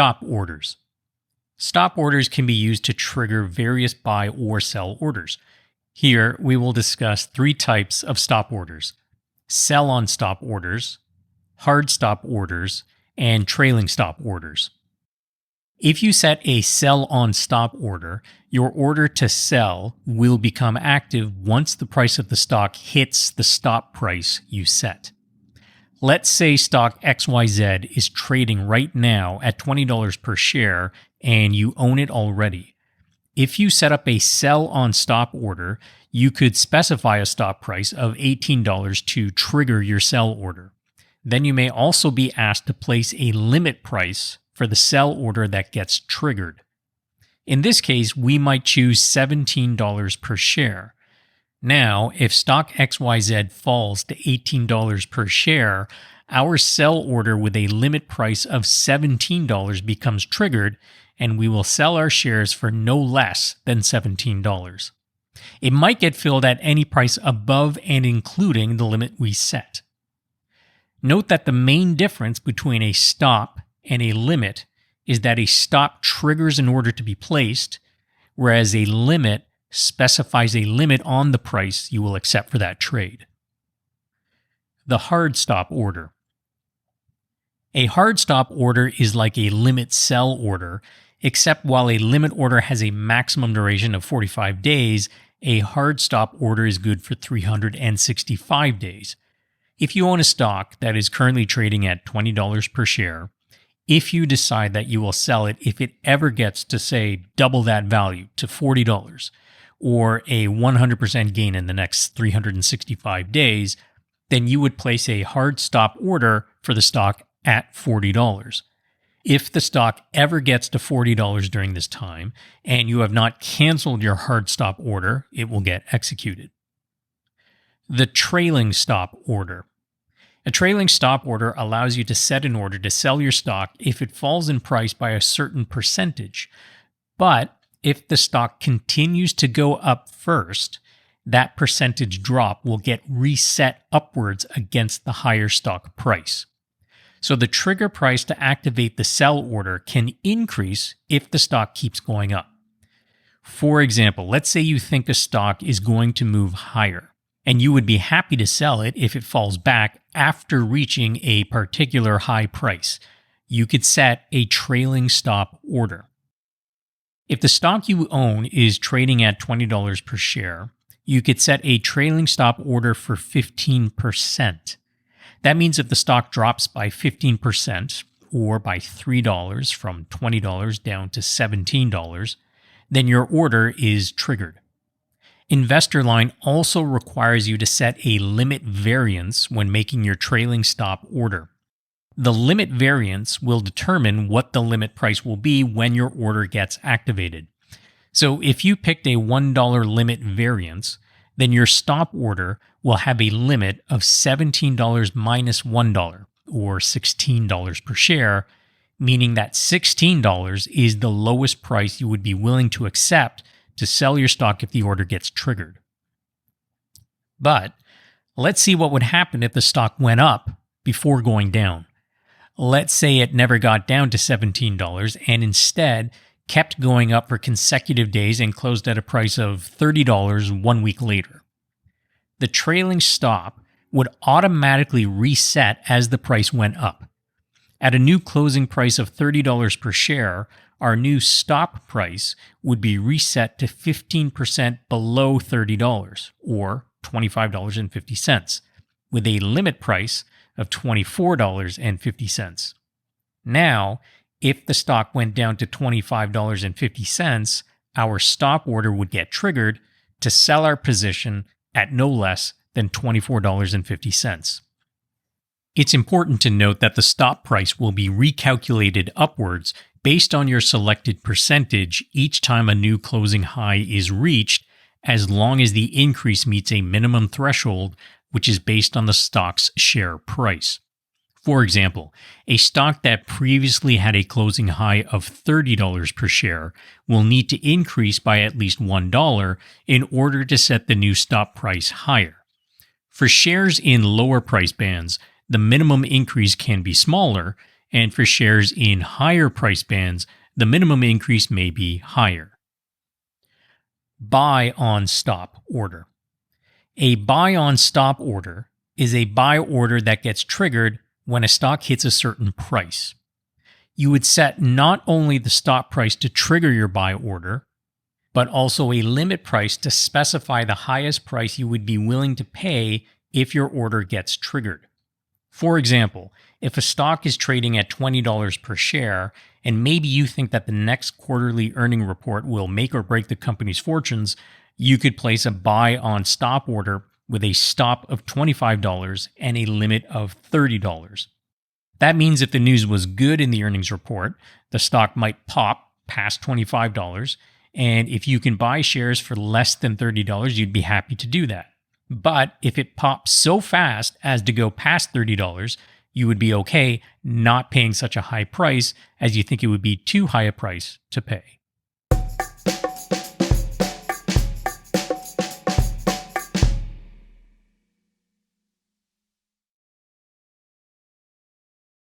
Stop orders. Stop orders can be used to trigger various buy or sell orders. Here, we will discuss three types of stop orders: sell on stop orders, hard stop orders, and trailing stop orders. If you set a sell on stop order, your order to sell will become active once the price of the stock hits the stop price you set. Let's say stock XYZ is trading right now at $20 per share and you own it already. If you set up a sell on stop order, you could specify a stop price of $18 to trigger your sell order. Then you may also be asked to place a limit price for the sell order that gets triggered. In this case, we might choose $17 per share. Now, if stock XYZ falls to $18 per share, our sell order with a limit price of $17 becomes triggered, and we will sell our shares for no less than $17. It might get filled at any price above and including the limit we set. Note that the main difference between a stop and a limit is that a stop triggers an order to be placed, whereas a limit specifies a limit on the price you will accept for that trade. The hard stop order. A hard stop order is like a limit sell order, except while a limit order has a maximum duration of 45 days, a hard stop order is good for 365 days. If you own a stock that is currently trading at $20 per share, if you decide that you will sell it if it ever gets to, say, double that value to $40, or a 100% gain in the next 365 days, then you would place a hard stop order for the stock at $40. If the stock ever gets to $40 during this time and you have not canceled your hard stop order, it will get executed. The trailing stop order. A trailing stop order allows you to set an order to sell your stock if it falls in price by a certain percentage, but if the stock continues to go up first, that percentage drop will get reset upwards against the higher stock price. So the trigger price to activate the sell order can increase if the stock keeps going up. For example, let's say you think a stock is going to move higher, and you would be happy to sell it if it falls back after reaching a particular high price. You could set a trailing stop order. If the stock you own is trading at $20 per share, you could set a trailing stop order for 15%. That means if the stock drops by 15%, or by $3 from $20 down to $17, then your order is triggered. InvestorLine also requires you to set a limit variance when making your trailing stop order. The limit variance will determine what the limit price will be when your order gets activated. So if you picked a $1 limit variance, then your stop order will have a limit of $17 minus $1, or $16 per share, meaning that $16 is the lowest price you would be willing to accept to sell your stock if the order gets triggered. But let's see what would happen if the stock went up before going down. Let's say it never got down to $17 and instead kept going up for consecutive days and closed at a price of $30 1 week later. The trailing stop would automatically reset as the price went up. At a new closing price of $30 per share, our new stop price would be reset to 15% below $30, or $25.50, with a limit price of $24.50. Now, if the stock went down to $25.50, our stop order would get triggered to sell our position at no less than $24.50. It's important to note that the stop price will be recalculated upwards based on your selected percentage each time a new closing high is reached, as long as the increase meets a minimum threshold, which is based on the stock's share price. For example, a stock that previously had a closing high of $30 per share will need to increase by at least $1 in order to set the new stop price higher. For shares in lower price bands, the minimum increase can be smaller, And for shares in higher price bands, the minimum increase may be higher. Buy on stop order. A buy on stop order is a buy order that gets triggered when a stock hits a certain price. You would set not only the stop price to trigger your buy order, but also a limit price to specify the highest price you would be willing to pay if your order gets triggered. For example, if a stock is trading at $20 per share, and maybe you think that the next quarterly earning report will make or break the company's fortunes, you could place a buy on stop order with a stop of $25 and a limit of $30. That means if the news was good in the earnings report, the stock might pop past $25, and if you can buy shares for less than $30, you'd be happy to do that. But if it pops so fast as to go past $30, you would be okay not paying such a high price as you think it would be too high a price to pay.